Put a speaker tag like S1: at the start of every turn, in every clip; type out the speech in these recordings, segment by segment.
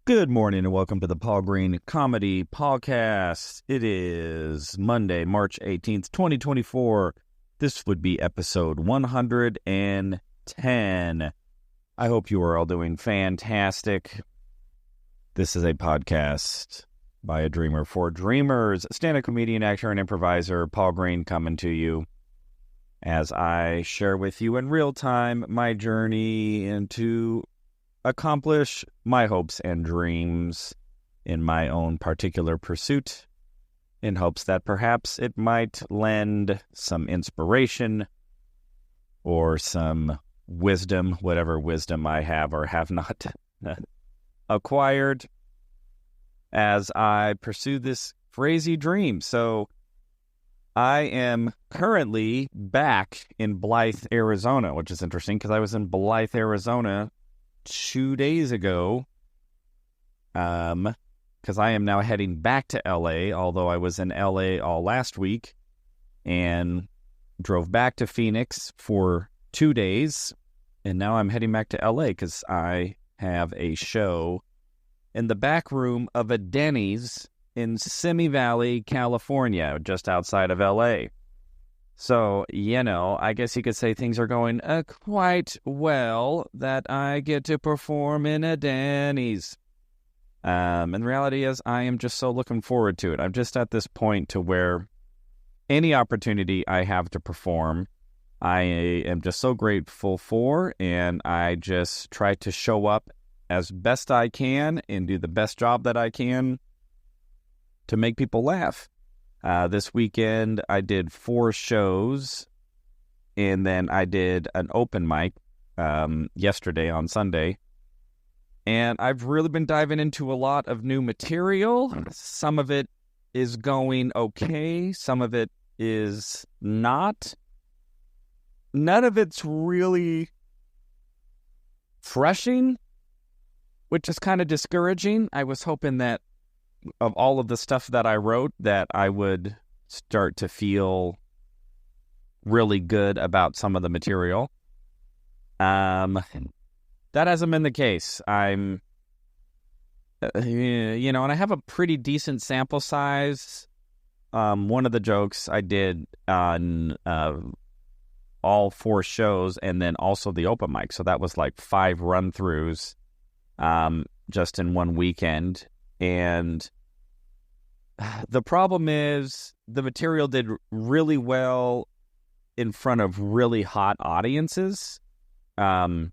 S1: Good morning and welcome to the Paul Green Comedy PaulCast. It is Monday, March 18th, 2024. This would be episode 110. I hope you are all doing fantastic. This is a podcast by a dreamer for dreamers. Stand-up comedian, actor, and improviser Paul Green coming to you as I share with you in real time my journey into accomplish my hopes and dreams in my own particular pursuit, in hopes that perhaps it might lend some inspiration or some wisdom, whatever wisdom I have or have not acquired as I pursue this crazy dream. So I am currently back in Blythe, Arizona, which is interesting because I was in Blythe, Arizona 2 days ago, because I am now heading back to LA, although I was in LA all last week and drove back to Phoenix for 2 days, and now I'm heading back to LA because I have a show in the back room of a Denny's in Simi Valley, California, just outside of LA. So, I guess you could say things are going quite well that I get to perform in a Denny's. And the reality is I am just so looking forward to it. I'm just at this point to where any opportunity I have to perform, I am just so grateful for, and I just try to show up as best I can and do the best job that I can to make people laugh. This weekend, I did 4 shows, and then I did an open mic yesterday on Sunday. And I've really been diving into a lot of new material. Some of it is going okay. Some of it is not. None of it's really freshing, which is kind of discouraging. I was hoping that of all of the stuff that I wrote, that I would start to feel really good about some of the material. That hasn't been the case. And I have a pretty decent sample size. One of the jokes I did on all 4 shows, and then also the open mic. So that was like 5 run-throughs just in one weekend. And the problem is the material did really well in front of really hot audiences. Not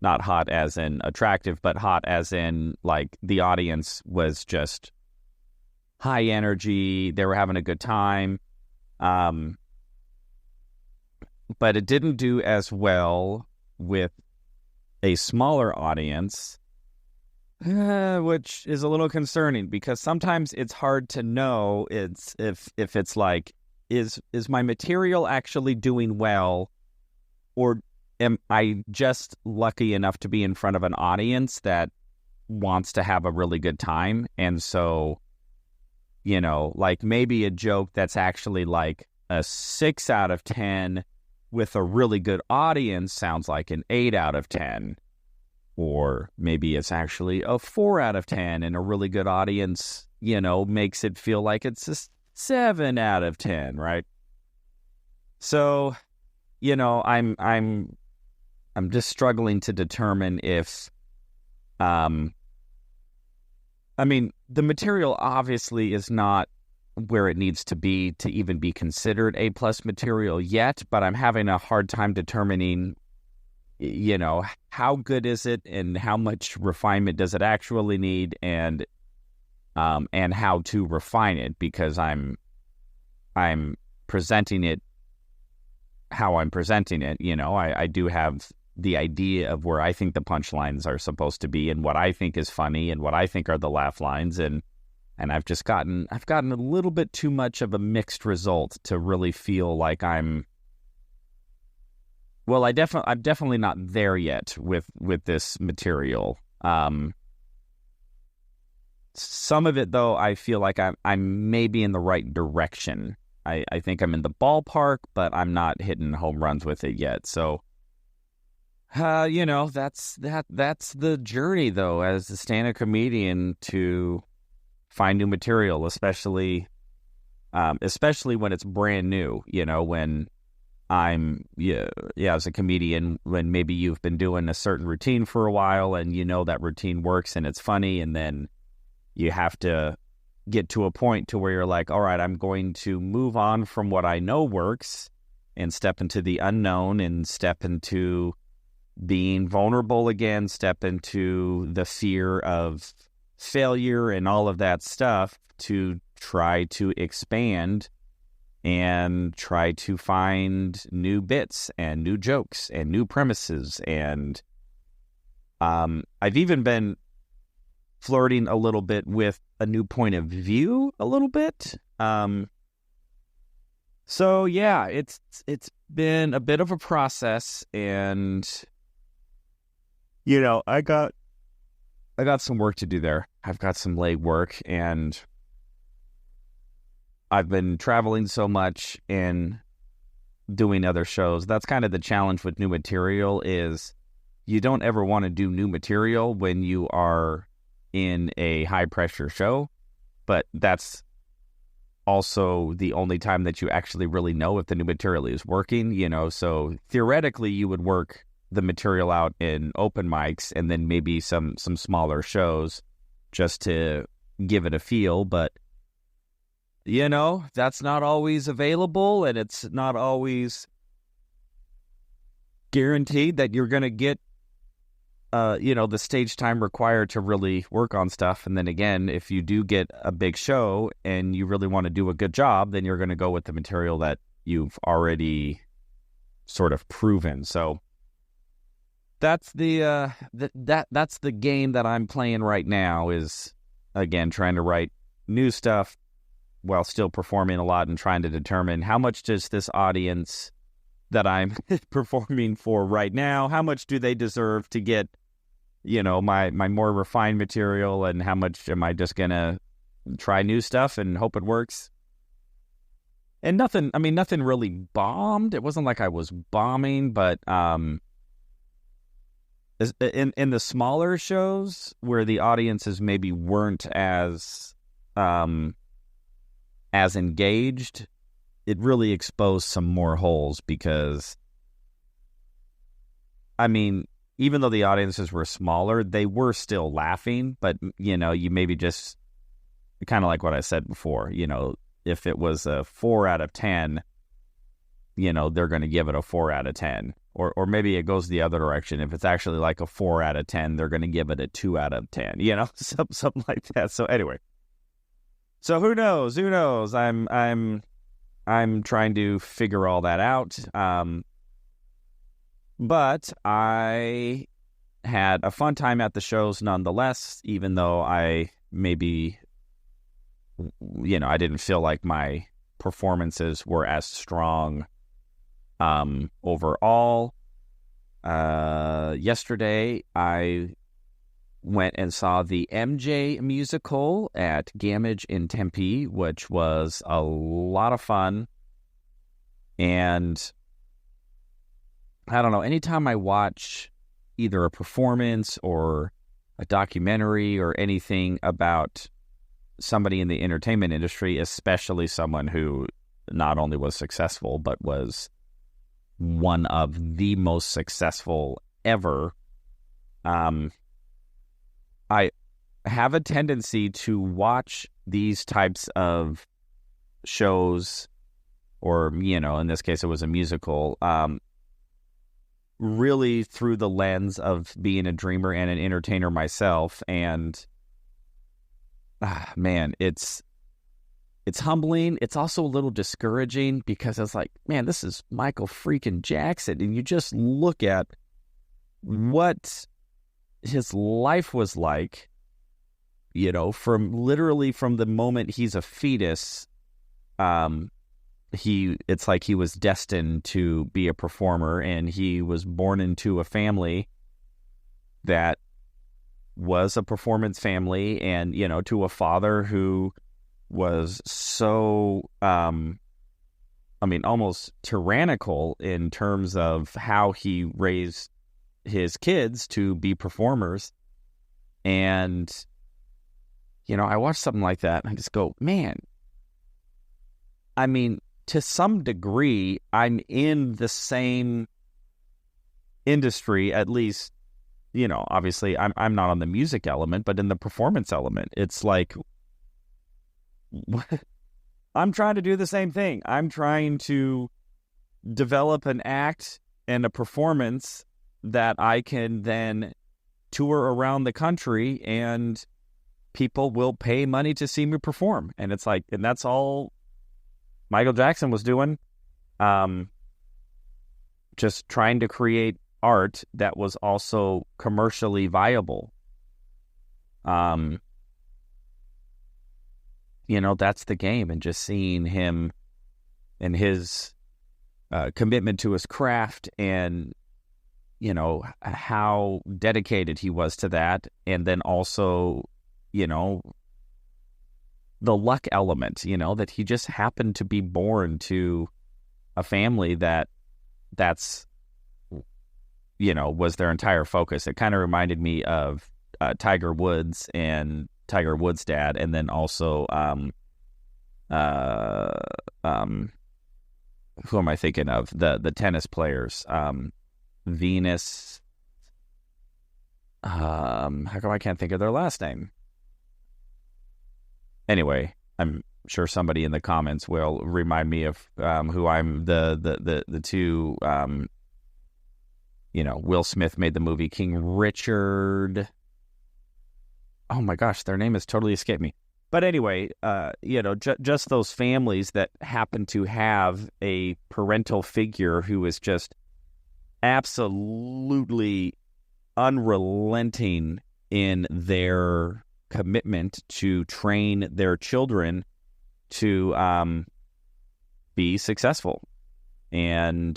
S1: hot as in attractive, but hot as in like the audience was just high energy. They were having a good time. But it didn't do as well with a smaller audience, which is a little concerning because sometimes it's hard to know if it's like, is my material actually doing well, or am I just lucky enough to be in front of an audience that wants to have a really good time? And so, like maybe a joke that's actually like a 6 out of 10 with a really good audience sounds like an 8 out of 10. Or maybe it's actually a 4 out of 10 and a really good audience, makes it feel like it's a 7 out of 10, right? So, I'm just struggling to determine if, the material obviously is not where it needs to be to even be considered A+ material yet, but I'm having a hard time determining how good is it and how much refinement does it actually need, and how to refine it, because I'm presenting it how I'm presenting it. I do have the idea of where I think the punchlines are supposed to be and what I think is funny and what I think are the laugh lines, and I've gotten a little bit too much of a mixed result to really feel like I'm definitely not there yet with this material. Some of it, though, I feel like I'm maybe in the right direction. I think I'm in the ballpark, but I'm not hitting home runs with it yet. So That's the journey, though, as a stand-up comedian, to find new material, especially when it's brand new. When as a comedian, when maybe you've been doing a certain routine for a while and that routine works and it's funny, and then you have to get to a point to where you're like, all right, I'm going to move on from what I know works and step into the unknown and step into being vulnerable again, step into the fear of failure and all of that stuff to try to expand and try to find new bits and new jokes and new premises. And I've even been flirting a little bit with a new point of view a little bit. So yeah, it's been a bit of a process, and I got some work to do there. I've got some leg work, and I've been traveling so much and doing other shows. That's kind of the challenge with new material, is you don't ever want to do new material when you are in a high pressure show, but that's also the only time that you actually really know if the new material is working, so theoretically you would work the material out in open mics and then maybe some smaller shows just to give it a feel, but that's not always available, and it's not always guaranteed that you're going to get the stage time required to really work on stuff. And then again, if you do get a big show and you really want to do a good job, then you're going to go with the material that you've already sort of proven. So that's that's the game that I'm playing right now, is again trying to write new stuff while still performing a lot and trying to determine how much does this audience that I'm performing for right now, how much do they deserve to get my more refined material, and how much am I just gonna try new stuff and hope it works. And nothing really bombed. It wasn't like I was bombing, but in the smaller shows where the audiences maybe weren't as engaged, it really exposed some more holes, because even though the audiences were smaller, they were still laughing, but you maybe just kind of like what I said before, if it was a 4 out of 10, they're going to give it a 4 out of 10. Or maybe it goes the other direction. If it's actually like a 4 out of 10, they're going to give it a 2 out of 10, something like that. So anyway, so who knows? I'm trying to figure all that out. But I had a fun time at the shows nonetheless, even though I maybe, I didn't feel like my performances were as strong overall. Yesterday, I went and saw the MJ musical at Gamage in Tempe, which was a lot of fun. And I don't know, anytime I watch either a performance or a documentary or anything about somebody in the entertainment industry, especially someone who not only was successful, but was one of the most successful ever, I have a tendency to watch these types of shows, or, in this case, it was a musical, really through the lens of being a dreamer and an entertainer myself. And man, it's humbling. It's also a little discouraging, because it's like, man, this is Michael freaking Jackson. And you just look at what his life was like, from the moment he's a fetus, it's like he was destined to be a performer, and he was born into a family that was a performance family, and, to a father who was so, almost tyrannical in terms of how he raised his kids to be performers. And, I watch something like that and I just go, man, I mean, to some degree, I'm in the same industry, at least, obviously I'm not on the music element, but in the performance element, it's like, I'm trying to do the same thing. I'm trying to develop an act and a performance that I can then tour around the country and people will pay money to see me perform. And it's like, and that's all Michael Jackson was doing. Just trying to create art that was also commercially viable. That's the game. And just seeing him and his commitment to his craft and, how dedicated he was to that. And then also, the luck element, that he just happened to be born to a family that's, was their entire focus. It kind of reminded me of Tiger Woods and Tiger Woods' dad, and then also who am I thinking of? The tennis players, Venus. How come I can't think of their last name? Anyway, I'm sure somebody in the comments will remind me of who I'm. The two. Will Smith made the movie King Richard. Oh my gosh, their name has totally escaped me. But anyway, just those families that happen to have a parental figure who is just absolutely unrelenting in their commitment to train their children to be successful and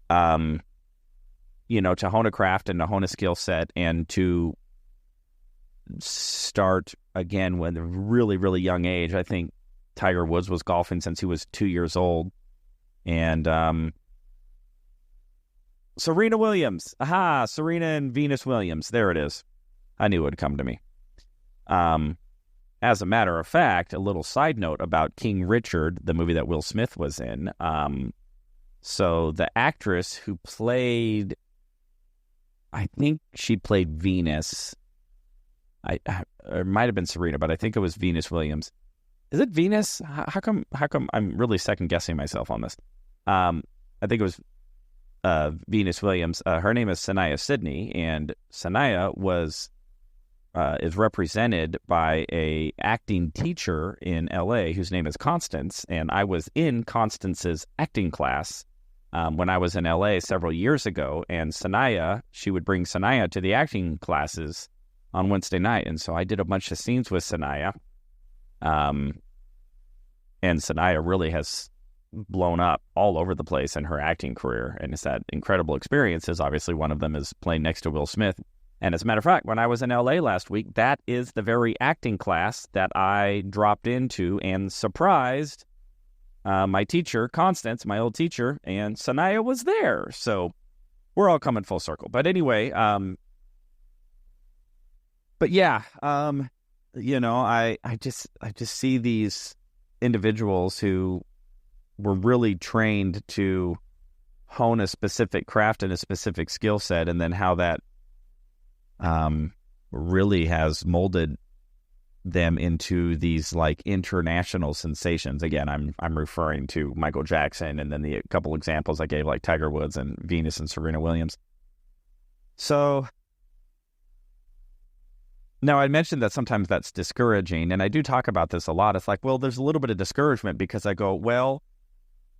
S1: to hone a craft and to hone a skill set and to start again when a really, really young age. I think Tiger Woods was golfing since he was 2 years old. And Serena Williams. Aha, Serena and Venus Williams. There it is. I knew it would come to me. As a matter of fact, a little side note about King Richard, the movie that Will Smith was in. So the actress who played, I think she played Venus. It might have been Serena, but I think it was Venus Williams. Is it Venus? How come I'm really second guessing myself on this? I think it was Venus Williams. Her name is Sanaya Sidney, and Sanaya is represented by a acting teacher in LA whose name is Constance, and I was in Constance's acting class when I was in LA several years ago, and she would bring Sanaya to the acting classes on Wednesday night, and so I did a bunch of scenes with Sanaya, and Sanaya really has blown up all over the place in her acting career, and it's had incredible experiences. Obviously, one of them is playing next to Will Smith. And as a matter of fact, when I was in LA last week, that is the very acting class that I dropped into and surprised my teacher, Constance, my old teacher, and Sanaya was there. So we're all coming full circle. But anyway, but yeah, I just see these individuals who were really trained to hone a specific craft and a specific skill set, and then how that really has molded them into these like international sensations. Again, I'm referring to Michael Jackson, and then the couple examples I gave, like Tiger Woods and Venus and Serena Williams. So now I mentioned that sometimes that's discouraging, and I do talk about this a lot. It's like, well, there's a little bit of discouragement because I go, well,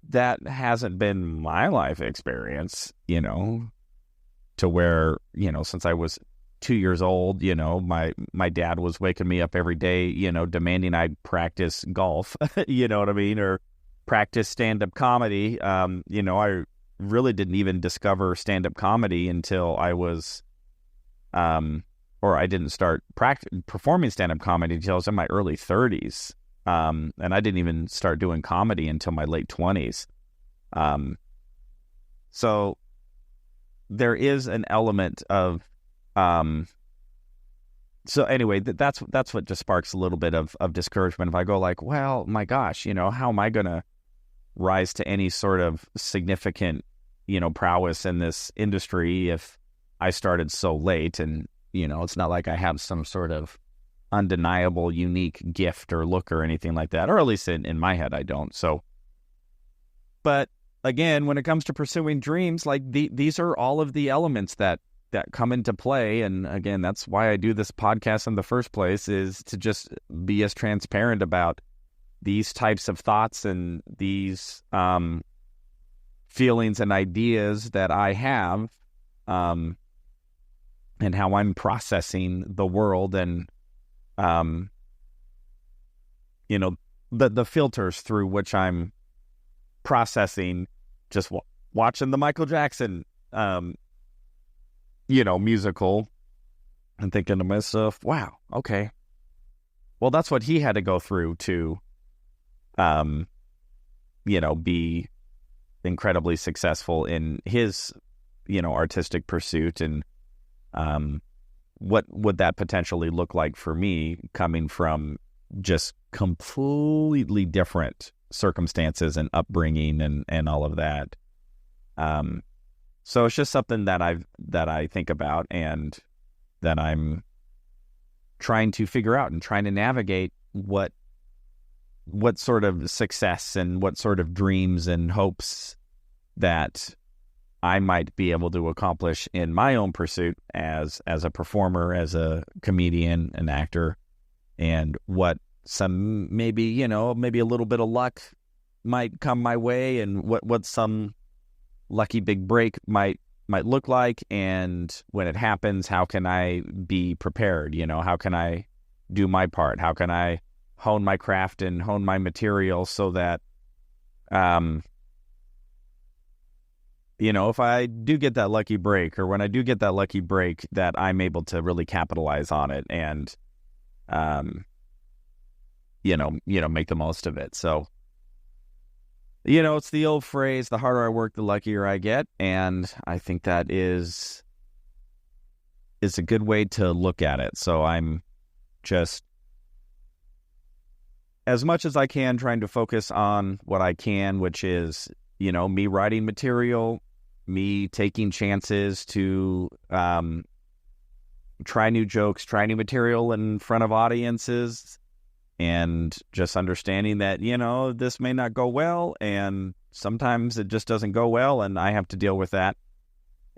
S1: that hasn't been my life experience, to where, since I was 2 years old, my dad was waking me up every day, demanding I practice golf, you know what I mean? Or practice stand-up comedy. I really didn't even discover stand-up comedy until I was, or I didn't start performing stand-up comedy until I was in my early 30s. And I didn't even start doing comedy until my late 20s. So, there is an element of, so anyway, that's what just sparks a little bit of discouragement. If I go like, well, my gosh, how am I going to rise to any sort of significant, prowess in this industry if I started so late? And, it's not like I have some sort of undeniable, unique gift or look or anything like that, or at least in my head, I don't. So, but again, when it comes to pursuing dreams, like these are all of the elements that come into play. And again, that's why I do this podcast in the first place, is to just be as transparent about these types of thoughts and these feelings and ideas that I have, and how I'm processing the world, and the filters through which I'm processing just watching the Michael Jackson musical, and thinking to myself, wow, okay, well, that's what he had to go through to be incredibly successful in his artistic pursuit. And what would that potentially look like for me, coming from just completely different circumstances and upbringing and all of that. So it's just something that I think about, and that I'm trying to figure out and trying to navigate what sort of success and what sort of dreams and hopes that I might be able to accomplish in my own pursuit as a performer, as a comedian, an actor, and what some maybe a little bit of luck might come my way, and what some lucky big break might look like, and when it happens, how can I be prepared? How can I do my part? How can I hone my craft and hone my material so that if I do get that lucky break, or when I do get that lucky break, that I'm able to really capitalize on it and make the most of it. So, it's the old phrase, the harder I work, the luckier I get. And I think that is a good way to look at it. So I'm just, as much as I can, trying to focus on what I can, which is, me writing material, me taking chances to try new jokes, try new material in front of audiences, and just understanding that, this may not go well, and sometimes it just doesn't go well, and I have to deal with that.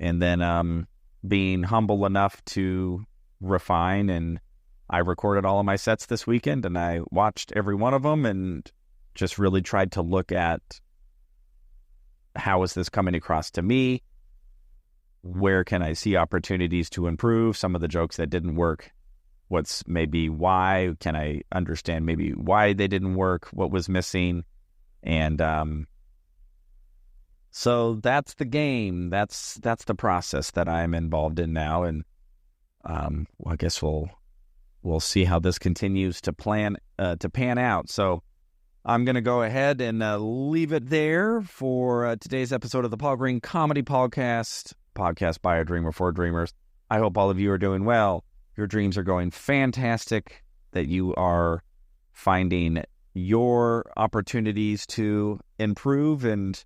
S1: And then being humble enough to refine. And I recorded all of my sets this weekend, and I watched every one of them, and just really tried to look at, how is this coming across to me? Where can I see opportunities to improve? Some of the jokes that didn't work, why can I understand maybe why they didn't work, what was missing? And so that's the game. That's the process that I'm involved in now. And I guess we'll see how this continues to pan out. So I'm going to go ahead and leave it there for today's episode of the Paul Green Comedy PaulCast, podcast by a dreamer for dreamers. I hope all of you are doing well. Your dreams are going fantastic, that you are finding your opportunities to improve and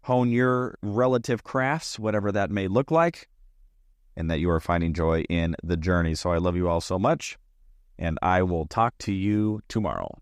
S1: hone your relative crafts, whatever that may look like, and that you are finding joy in the journey. So I love you all so much, and I will talk to you tomorrow.